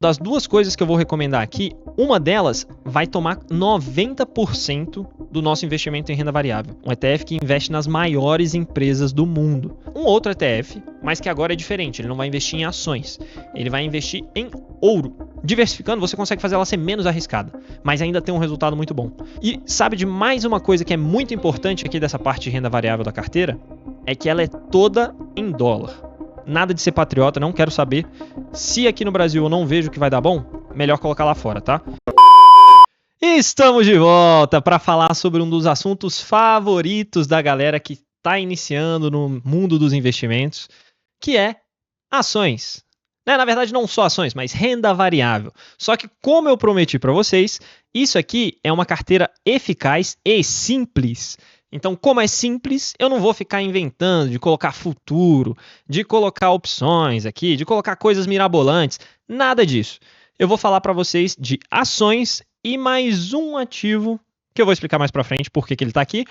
Das duas coisas que eu vou recomendar aqui, uma delas vai tomar 90% do nosso investimento em renda variável. Um ETF que investe nas maiores empresas do mundo. Um outro ETF, mas que agora é diferente, ele não vai investir em ações, ele vai investir em ouro. Diversificando, você consegue fazer ela ser menos arriscada, mas ainda tem um resultado muito bom. E sabe de mais uma coisa que é muito importante aqui dessa parte de renda variável da carteira? É que ela é toda em dólar. Nada de ser patriota, não quero saber. Se aqui no Brasil eu não vejo que vai dar bom, melhor colocar lá fora, tá? Estamos de volta para falar sobre um dos assuntos favoritos da galera que está iniciando no mundo dos investimentos, que é ações. Na verdade, não só ações, mas renda variável. Só que, como eu prometi para vocês, isso aqui é uma carteira eficaz e simples. Então, como é simples, eu não vou ficar inventando de colocar futuro, de colocar opções aqui, de colocar coisas mirabolantes, nada disso. Eu vou falar para vocês de ações e mais um ativo, que eu vou explicar mais para frente por que ele está aqui.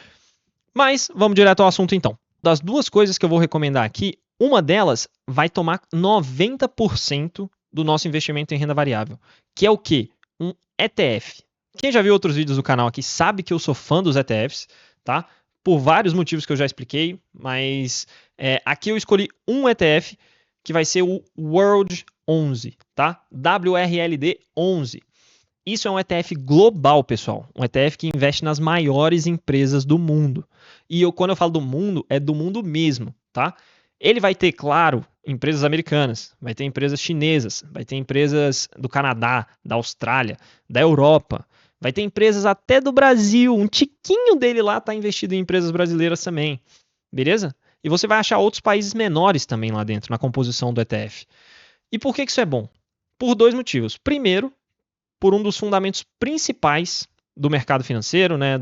Mas vamos direto ao assunto então. Das duas coisas que eu vou recomendar aqui, uma delas vai tomar 90% do nosso investimento em renda variável, que é o quê? Um ETF. Quem já viu outros vídeos do canal aqui sabe que eu sou fã dos ETFs, tá? Por vários motivos que eu já expliquei, mas aqui eu escolhi um ETF que vai ser o World 11, tá? WRLD 11. Isso é um ETF global, pessoal. Um ETF que investe nas maiores empresas do mundo. E quando eu falo do mundo, é do mundo mesmo, tá? Ele vai ter, claro, empresas americanas, vai ter empresas chinesas, vai ter empresas do Canadá, da Austrália, da Europa, vai ter empresas até do Brasil. Um tiquinho dele lá está investido em empresas brasileiras também, beleza? E você vai achar outros países menores também lá dentro, na composição do ETF. E por que isso é bom? Por dois motivos. Primeiro, por um dos fundamentos principais do mercado financeiro, né,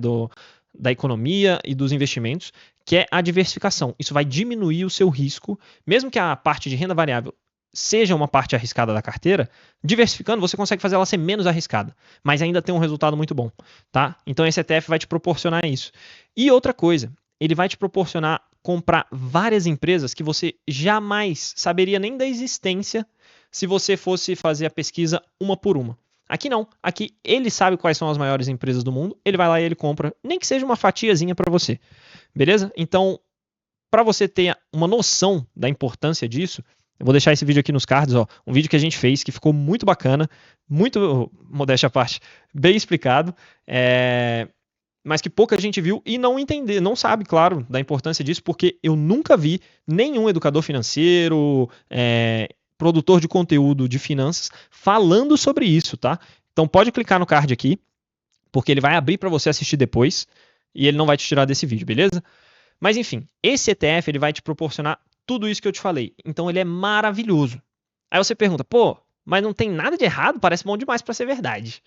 da economia e dos investimentos, que é a diversificação. Isso vai diminuir o seu risco, mesmo que a parte de renda variável seja uma parte arriscada da carteira, diversificando você consegue fazer ela ser menos arriscada, mas ainda tem um resultado muito bom, tá? Então esse ETF vai te proporcionar isso. E outra coisa, ele vai te proporcionar comprar várias empresas que você jamais saberia nem da existência se você fosse fazer a pesquisa uma por uma. Aqui não, aqui ele sabe quais são as maiores empresas do mundo, ele vai lá e ele compra, nem que seja uma fatiazinha para você, beleza? Então, para você ter uma noção da importância disso, eu vou deixar esse vídeo aqui nos cards, ó, um vídeo que a gente fez que ficou muito bacana, muito, modéstia à parte, bem explicado, mas que pouca gente viu e não sabe, claro, da importância disso, porque eu nunca vi nenhum educador financeiro, produtor de conteúdo de finanças falando sobre isso, tá? Então pode clicar no card aqui, porque ele vai abrir para você assistir depois e ele não vai te tirar desse vídeo, beleza? Mas enfim, esse ETF ele vai te proporcionar tudo isso que eu te falei. Então ele é maravilhoso. Aí você pergunta, pô, mas não tem nada de errado? Parece bom demais para ser verdade.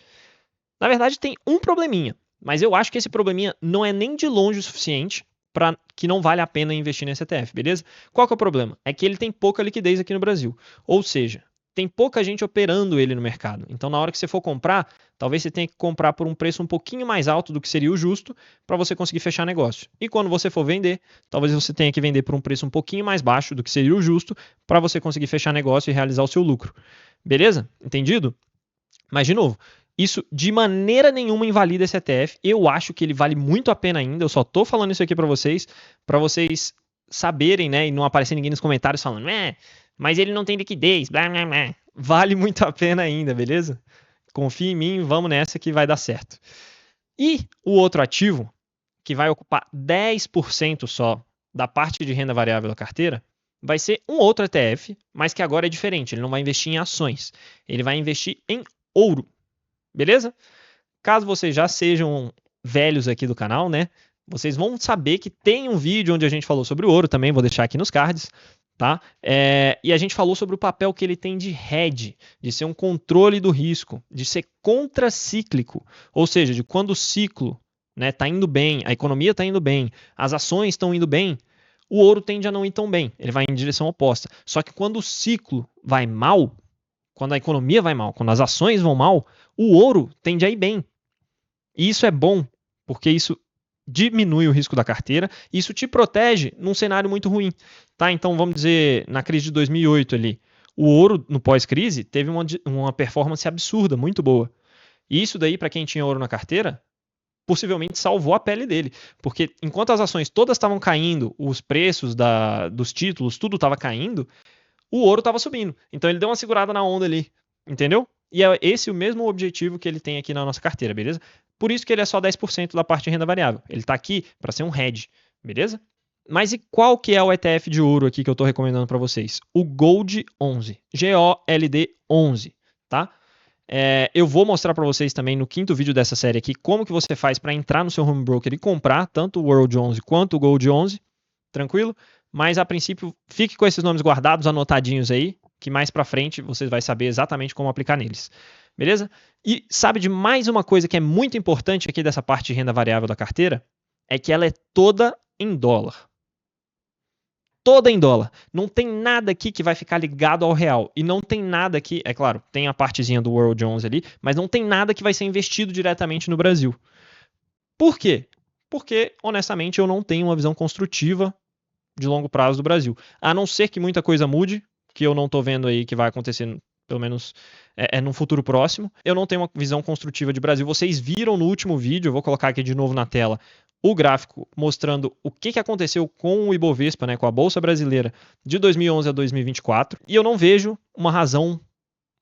Na verdade tem um probleminha, mas eu acho que esse probleminha não é nem de longe o suficiente para que não vale a pena investir nesse ETF, beleza? Qual que é o problema? É que ele tem pouca liquidez aqui no Brasil. Ou seja, tem pouca gente operando ele no mercado. Então, na hora que você for comprar, talvez você tenha que comprar por um preço um pouquinho mais alto do que seria o justo para você conseguir fechar negócio. E quando você for vender, talvez você tenha que vender por um preço um pouquinho mais baixo do que seria o justo para você conseguir fechar negócio e realizar o seu lucro. Beleza? Entendido? Mas, de novo, isso de maneira nenhuma invalida esse ETF. Eu acho que ele vale muito a pena ainda. Eu só estou falando isso aqui para vocês saberem, né? E não aparecer ninguém nos comentários falando, mas ele não tem liquidez, blá, blá, blá. Vale muito a pena ainda, beleza? Confia em mim, vamos nessa que vai dar certo. E o outro ativo, que vai ocupar 10% só da parte de renda variável da carteira, vai ser um outro ETF, mas que agora é diferente. Ele não vai investir em ações, ele vai investir em ouro. Beleza? Caso vocês já sejam velhos aqui do canal, né? Vocês vão saber que tem um vídeo onde a gente falou sobre o ouro, também vou deixar aqui nos cards, tá? E a gente falou sobre o papel que ele tem de hedge, de ser um controle do risco, de ser contracíclico, ou seja, de quando o ciclo, né, tá indo bem, a economia está indo bem, as ações estão indo bem, o ouro tende a não ir tão bem, ele vai em direção oposta. Só que quando o ciclo vai mal, quando a economia vai mal, quando as ações vão mal, o ouro tende a ir bem. E isso é bom, porque isso diminui o risco da carteira e isso te protege num cenário muito ruim. Tá? Então, vamos dizer, na crise de 2008 ali, O ouro no pós-crise teve uma performance absurda, muito boa. E isso daí, para quem tinha ouro na carteira, possivelmente salvou a pele dele. Porque enquanto as ações todas estavam caindo, os preços dos títulos, tudo estava caindo, o ouro estava subindo. Então ele deu uma segurada na onda ali, entendeu? E é esse o mesmo objetivo que ele tem aqui na nossa carteira, beleza? Por isso que ele é só 10% da parte de renda variável. Ele está aqui para ser um hedge, beleza? Mas e qual que é o ETF de ouro aqui que eu estou recomendando para vocês? O Gold 11, Gold 11, tá? Eu vou mostrar para vocês também no quinto vídeo dessa série aqui como que você faz para entrar no seu home broker e comprar tanto o World 11 quanto o Gold 11, tranquilo? Mas a princípio fique com esses nomes guardados, anotadinhos aí, que mais para frente vocês vão saber exatamente como aplicar neles, beleza? E sabe de mais uma coisa que é muito importante aqui dessa parte de renda variável da carteira? É que ela é toda em dólar. Toda em dólar. Não tem nada aqui que vai ficar ligado ao real. E não tem nada aqui, é claro, tem a partezinha do World Jones ali, mas não tem nada que vai ser investido diretamente no Brasil. Por quê? Porque, honestamente, eu não tenho uma visão construtiva de longo prazo do Brasil. A não ser que muita coisa mude, que eu não estou vendo aí que vai acontecer, pelo menos num futuro próximo. Eu não tenho uma visão construtiva de Brasil. Vocês viram no último vídeo, eu vou colocar aqui de novo na tela, o gráfico mostrando o que aconteceu com o Ibovespa, né, com a Bolsa Brasileira, de 2011 a 2024, e eu não vejo uma razão,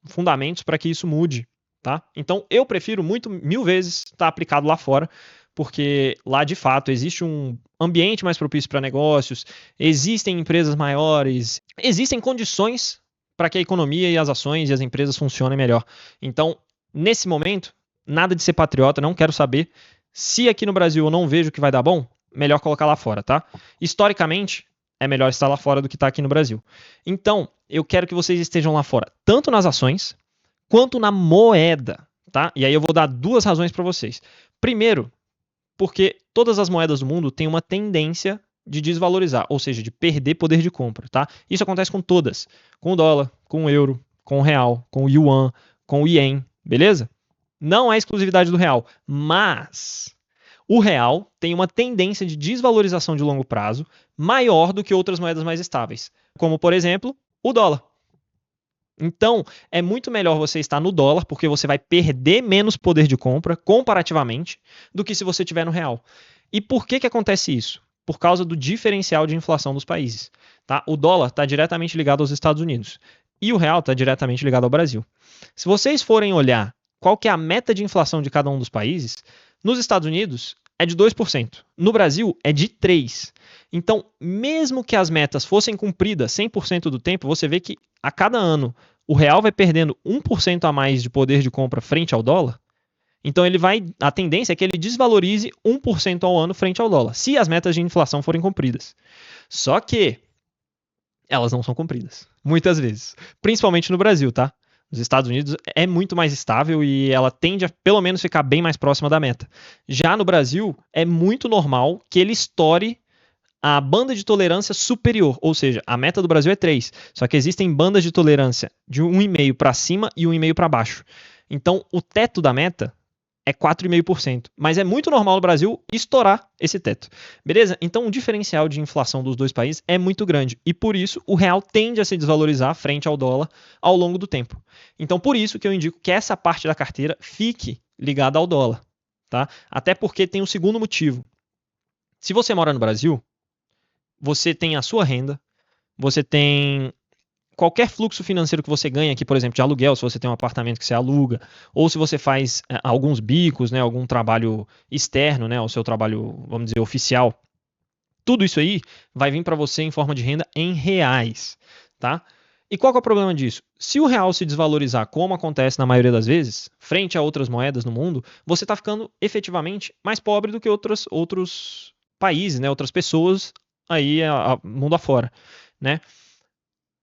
fundamentos para que isso mude, tá? Então eu prefiro mil vezes estar aplicado lá fora, porque lá de fato existe um ambiente mais propício para negócios, existem empresas maiores, existem condições para que a economia e as ações e as empresas funcionem melhor. Então, nesse momento, nada de ser patriota, não quero saber. Se aqui no Brasil eu não vejo que vai dar bom, melhor colocar lá fora, tá? Historicamente, é melhor estar lá fora do que estar aqui no Brasil. Então, eu quero que vocês estejam lá fora, tanto nas ações, quanto na moeda, tá? E aí eu vou dar duas razões para vocês. Primeiro, porque todas as moedas do mundo têm uma tendência de desvalorizar, ou seja, de perder poder de compra, tá? Isso acontece com todas. Com o dólar, com o euro, com o real, com o yuan, com o ien, beleza? Não é exclusividade do real, mas o real tem uma tendência de desvalorização de longo prazo maior do que outras moedas mais estáveis, como, por exemplo, o dólar. Então, é muito melhor você estar no dólar, porque você vai perder menos poder de compra, comparativamente, do que se você estiver no real. E por que acontece isso? Por causa do diferencial de inflação dos países. Tá? O dólar está diretamente ligado aos Estados Unidos e o real está diretamente ligado ao Brasil. Se vocês forem olhar qual que é a meta de inflação de cada um dos países, nos Estados Unidos é de 2%, no Brasil é de 3%. Então, mesmo que as metas fossem cumpridas 100% do tempo, você vê que a cada ano o real vai perdendo 1% a mais de poder de compra frente ao dólar. Então, a tendência é que ele desvalorize 1% ao ano frente ao dólar, se as metas de inflação forem cumpridas. Só que elas não são cumpridas, muitas vezes, principalmente no Brasil, tá? Nos Estados Unidos é muito mais estável e ela tende a pelo menos ficar bem mais próxima da meta. Já no Brasil, é muito normal que ele estoure a banda de tolerância superior, ou seja, a meta do Brasil é 3, só que existem bandas de tolerância de 1,5 para cima e 1,5 para baixo. Então, o teto da meta é 4,5%, mas é muito normal no Brasil estourar esse teto. Beleza? Então, o diferencial de inflação dos dois países é muito grande e, por isso, o real tende a se desvalorizar frente ao dólar ao longo do tempo. Então, por isso que eu indico que essa parte da carteira fique ligada ao dólar, tá? Até porque tem um segundo motivo. Se você mora no Brasil, você tem a sua renda, você tem qualquer fluxo financeiro que você ganha aqui, por exemplo, de aluguel, se você tem um apartamento que você aluga, ou se você faz alguns bicos, né, algum trabalho externo, né, o seu trabalho, vamos dizer, oficial, tudo isso aí vai vir para você em forma de renda em reais, tá? E qual que é o problema disso? Se o real se desvalorizar, como acontece na maioria das vezes, frente a outras moedas no mundo, você está ficando efetivamente mais pobre do que outros países, né, outras pessoas aí mundo afora, né?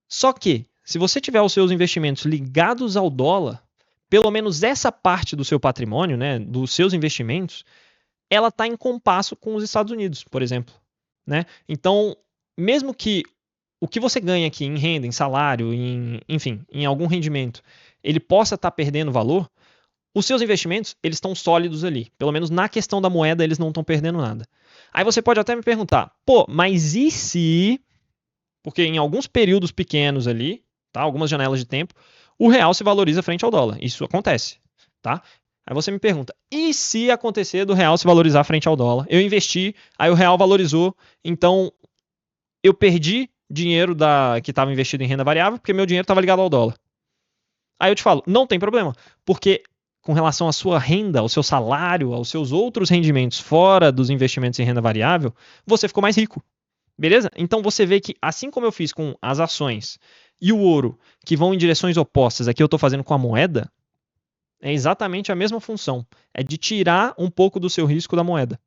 Só que, se você tiver os seus investimentos ligados ao dólar, pelo menos essa parte do seu patrimônio, né, dos seus investimentos, ela está em compasso com os Estados Unidos, por exemplo, né? Então, mesmo que o que você ganha aqui em renda, em salário, enfim, em algum rendimento, ele possa estar perdendo valor, os seus investimentos, eles estão sólidos ali. Pelo menos na questão da moeda, eles não estão perdendo nada. Aí você pode até me perguntar, pô, mas e se... Porque em alguns períodos pequenos ali, tá? Algumas janelas de tempo, o real se valoriza frente ao dólar. Isso acontece, tá? Aí você me pergunta, e se acontecer do real se valorizar frente ao dólar? Eu investi, aí o real valorizou, então eu perdi dinheiro que estava investido em renda variável porque meu dinheiro estava ligado ao dólar. Aí eu te falo, não tem problema, porque com relação à sua renda, ao seu salário, aos seus outros rendimentos fora dos investimentos em renda variável, você ficou mais rico. Beleza? Então você vê que, assim como eu fiz com as ações e o ouro, que vão em direções opostas, aqui eu estou fazendo com a moeda, é exatamente a mesma função. É de tirar um pouco do seu risco da moeda.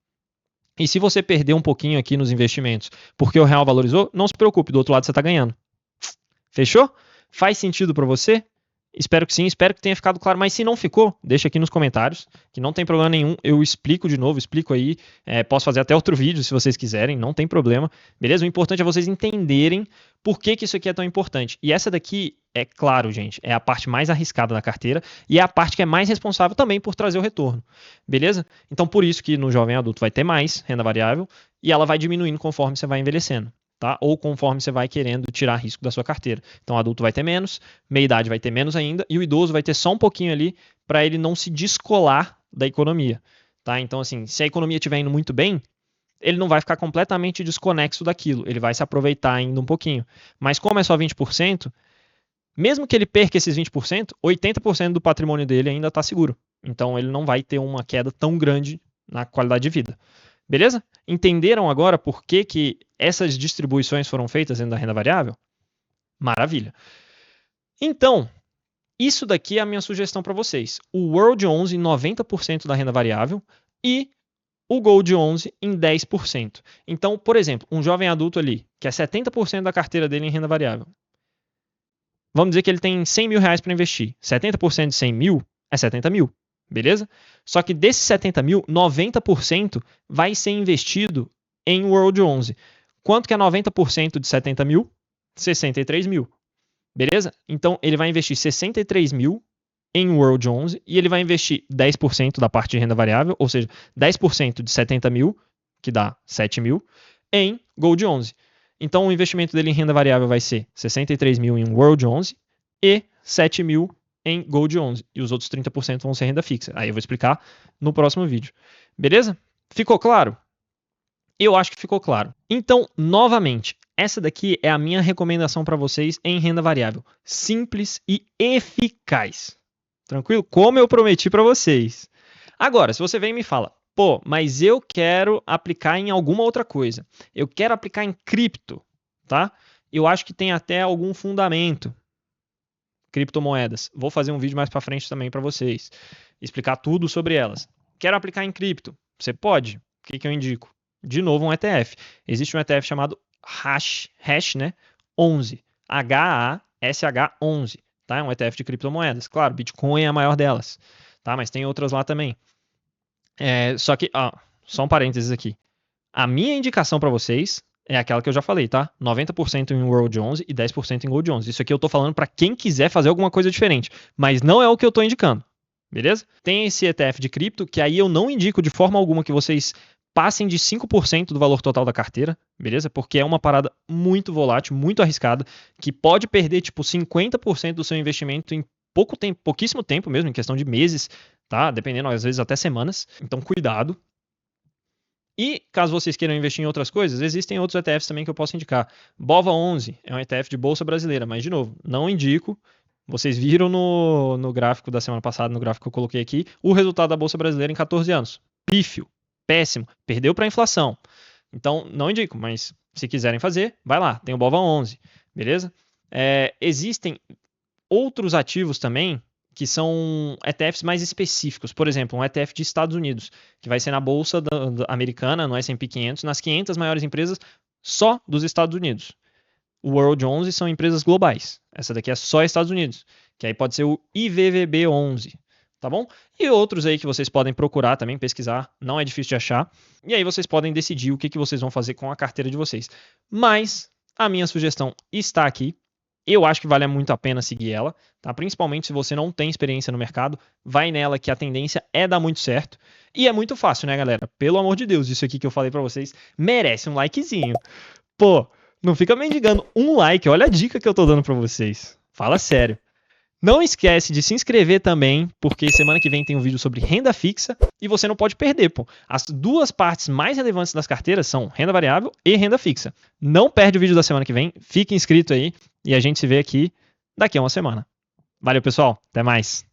E se você perder um pouquinho aqui nos investimentos porque o real valorizou, não se preocupe, do outro lado você está ganhando. Fechou? Faz sentido para você? Espero que sim, espero que tenha ficado claro, mas se não ficou, deixa aqui nos comentários, que não tem problema nenhum, eu explico de novo, explico aí, posso fazer até outro vídeo se vocês quiserem, não tem problema, beleza? O importante é vocês entenderem por que isso aqui é tão importante. E essa daqui, é claro, gente, é a parte mais arriscada da carteira e é a parte que é mais responsável também por trazer o retorno, beleza? Então por isso que no jovem adulto vai ter mais renda variável e ela vai diminuindo conforme você vai envelhecendo. Tá? Ou conforme você vai querendo tirar risco da sua carteira. Então o adulto vai ter menos, meia-idade vai ter menos ainda, e o idoso vai ter só um pouquinho ali para ele não se descolar da economia. Tá? Então, assim, se a economia estiver indo muito bem, ele não vai ficar completamente desconexo daquilo, ele vai se aproveitar ainda um pouquinho. Mas como é só 20%, mesmo que ele perca esses 20%, 80% do patrimônio dele ainda está seguro. Então ele não vai ter uma queda tão grande na qualidade de vida. Beleza? Entenderam agora por que essas distribuições foram feitas dentro da renda variável? Maravilha. Então, isso daqui é a minha sugestão para vocês. O World 11 em 90% da renda variável e o Gold 11 em 10%. Então, por exemplo, um jovem adulto ali, que é 70% da carteira dele em renda variável. Vamos dizer que ele tem 100 mil reais para investir. 70% de 100 mil é 70 mil. Beleza? Só que desses 70 mil, 90% vai ser investido em World 11. Quanto que é 90% de 70 mil? 63 mil. Beleza? Então, ele vai investir 63 mil em World 11 e ele vai investir 10% da parte de renda variável, ou seja, 10% de 70 mil, que dá 7 mil, em Gold 11. Então, o investimento dele em renda variável vai ser 63 mil em World 11 e 7 mil em Gold 11. E os outros 30% vão ser renda fixa. Aí eu vou explicar no próximo vídeo. Beleza? Ficou claro? Eu acho que ficou claro. Então, novamente, essa daqui é a minha recomendação para vocês em renda variável. Simples e eficaz. Tranquilo? Como eu prometi para vocês. Agora, se você vem e me fala, pô, mas eu quero aplicar em alguma outra coisa. Eu quero aplicar em cripto, tá? Eu acho que tem até algum fundamento. Criptomoedas. Vou fazer um vídeo mais para frente também para vocês. Explicar tudo sobre elas. Quero aplicar em cripto. Você pode. O que eu indico? De novo, um ETF. Existe um ETF chamado Hash, né? 11. HASH11. Tá? É um ETF de criptomoedas. Claro, Bitcoin é a maior delas. Tá? Mas tem outras lá também. Só que, só um parênteses aqui. A minha indicação para vocês é aquela que eu já falei, tá? 90% em World 11 e 10% em Gold 11. Isso aqui eu tô falando para quem quiser fazer alguma coisa diferente, mas não é o que eu tô indicando, beleza? Tem esse ETF de cripto que aí eu não indico de forma alguma que vocês passem de 5% do valor total da carteira, beleza? Porque é uma parada muito volátil, muito arriscada, que pode perder tipo 50% do seu investimento em pouco tempo, pouquíssimo tempo mesmo, em questão de meses, tá? Dependendo, às vezes até semanas. Então, cuidado. E, caso vocês queiram investir em outras coisas, existem outros ETFs também que eu posso indicar. BOVA 11 é um ETF de Bolsa Brasileira, mas, de novo, não indico. Vocês viram no gráfico da semana passada, no gráfico que eu coloquei aqui, o resultado da Bolsa Brasileira em 14 anos. Pífio, péssimo, perdeu para a inflação. Então, não indico, mas se quiserem fazer, vai lá, tem o BOVA 11, beleza? Existem outros ativos também que são ETFs mais específicos. Por exemplo, um ETF de Estados Unidos, que vai ser na Bolsa americana, no S&P 500, nas 500 maiores empresas só dos Estados Unidos. O World 11 são empresas globais. Essa daqui é só Estados Unidos, que aí pode ser o IVVB 11, tá bom? E outros aí que vocês podem procurar também, pesquisar, não é difícil de achar. E aí vocês podem decidir o que vocês vão fazer com a carteira de vocês. Mas a minha sugestão está aqui. Eu acho que vale muito a pena seguir ela, tá? Principalmente se você não tem experiência no mercado, vai nela que a tendência é dar muito certo. E é muito fácil, né, galera? Pelo amor de Deus, isso aqui que eu falei pra vocês merece um likezinho. Pô, não fica mendigando um like, olha a dica que eu tô dando pra vocês. Fala sério. Não esquece de se inscrever também, porque semana que vem tem um vídeo sobre renda fixa e você não pode perder, pô. As duas partes mais relevantes das carteiras são renda variável e renda fixa. Não perde o vídeo da semana que vem, fique inscrito aí e a gente se vê aqui daqui a uma semana. Valeu, pessoal. Até mais.